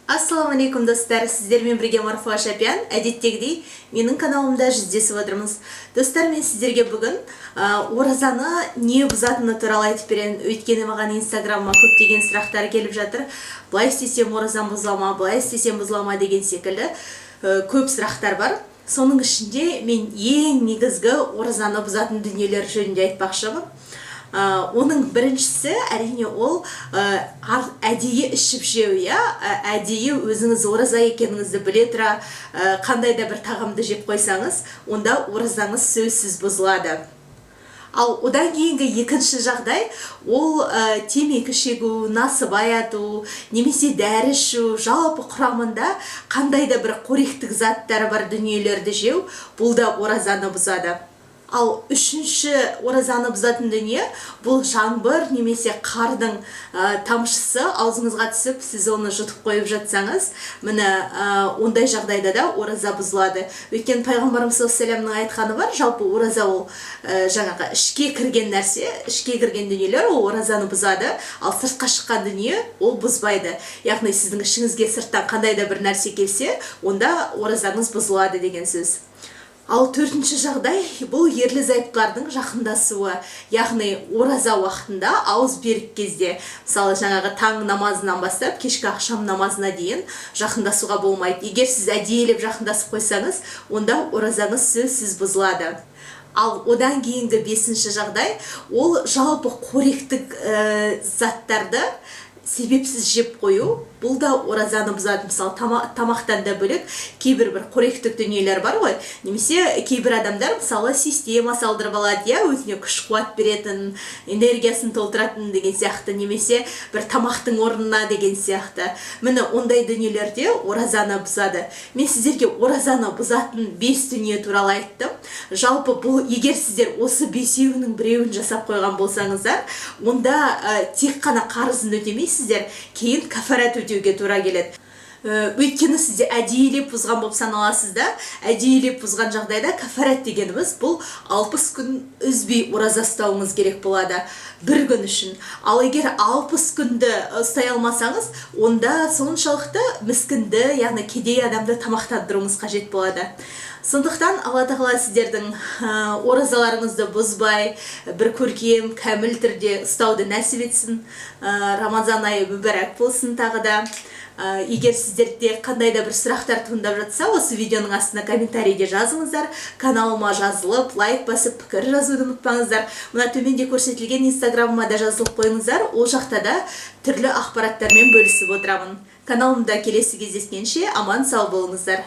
Ассаламу алейкум достар, сіздермен бірге Марфуға Шапян. Әдеттегідей менің каналымда жүздесіп отырмыз. Достар, мен сіздерге бүгін оразаны не бұзатыны туралы айтып беремін. Өйткені маған инстаграмма көптеген сұрақтар келіп жатыр. Былай істесем оразам бұзылама, былай істесем бұзылама деген секілді көп сұрақтар бар. Соның ішінде мен ең негізгі оразаны бұзатын дүниелер жөнінде айтпақшымын. Оның біріншісі әрине ол әдейі ішіп жеу, әдейі өзіңіз ораза екеніңізді біле тұра қандай да бір тағамды жеп қойсаңыз, онда оразаңыз сөзсіз бұзылады. Ал одан кейінгі екінші жағдай ол темекі шегу, насыбай баяту, немесе дәрі ішу, жалпы құрамында қандай да бір қоректік заттары бар дүниелерді жеу, бұл да оразаны бұзады. Ал үшінші оразаны бұзатын дүние бұл жаңбыр немесе қардың тамшысы аузыңызға түсіп, сіз оны жұтып қойып жатсаңыз, міне ондай жағдайда да ораза бұзылады. Өйткені пайғамбарымыз саллаллаху алейхи айтқаны бар, жалпы ораза ол жаңағы ішке кірген нәрсе, ішке кірген дүниелер ол оразаны бұзады, ал сыртқа шыққан дүние ол бұзбайды. Яғни сіздің ішіңізге сырттан қандай да бір нәрсе келсе, онда оразаңыз бұзылады деген сөз. Ал төртінші жағдай бұл ерлі-зайыптылардың жақындасуы, яғни ораза уақытында ауыз берік кезде, мысалы жаңағы таң намазынан бастап кешкі ақшам намазына дейін жақындасуға болмайды. Егер сіз әдейілеп жақындасып қойсаңыз, онда оразаңыз сөзсіз бұзылады. Ал одан кейінгі бесінші жағдай ол жалпы қоректік заттарды себепсіз жеп қою, бұл да оразаны бұзады. Мысалы, тамақтан да бөлек кейбір бір қоректік дүниелер бар ғой, немесе кейбір адамдар мысалы система салдырып алады, өзіне күш қуат беретін, энергиясын толтыратын деген сияқты, немесе бір тамақтың орнына деген сияқты. Міне ондай дүниелерде оразаны бұзады. Мен сіздерге оразаны бұзатын 5 дүние туралы айттым. Жалпы бұл егер сіздер осы бесеуінің біреуін жасап қойған болсаңыздар, онда тек қана қарызын өтемейсіздер, кейін кафарат өтеуге тура келеді. Өйткені сізде әдейілеп бұзған болып саналасыз да, әдейілеп бұзған жағдайда кафарат дегеніміз бұл 60 күн үзбей ораза ұстауыңыз керек болады бір күн үшін. Ал егер 60 күнді ұстай алмасаңыз, онда соншалықты міскінді, яғни кедей адамды тамақтандыруыңыз қажет болады. Сондықтан Алла тағала сіздердің оразаларыңызды бұзбай, бір көркем, кәміл түрде ұстауды нәсіп етсін. Рамазан айы мүбәрәк болсын тағы да. Егер сіздерде қандай да бір сұрақтар туындап жатса, осы видеоның астына комментарийде жазыңыздар. Каналыма жазылып, лайк басып, пікір жазуды ұмытпаңыздар. Мына төменде көрсетілген инстаграмыма да жазылып қойыңыздар. Ол жақта да түрлі ақпараттармен бөлісіп отырамын. Каналымда келесі кездескенше аман сау болыңыздар.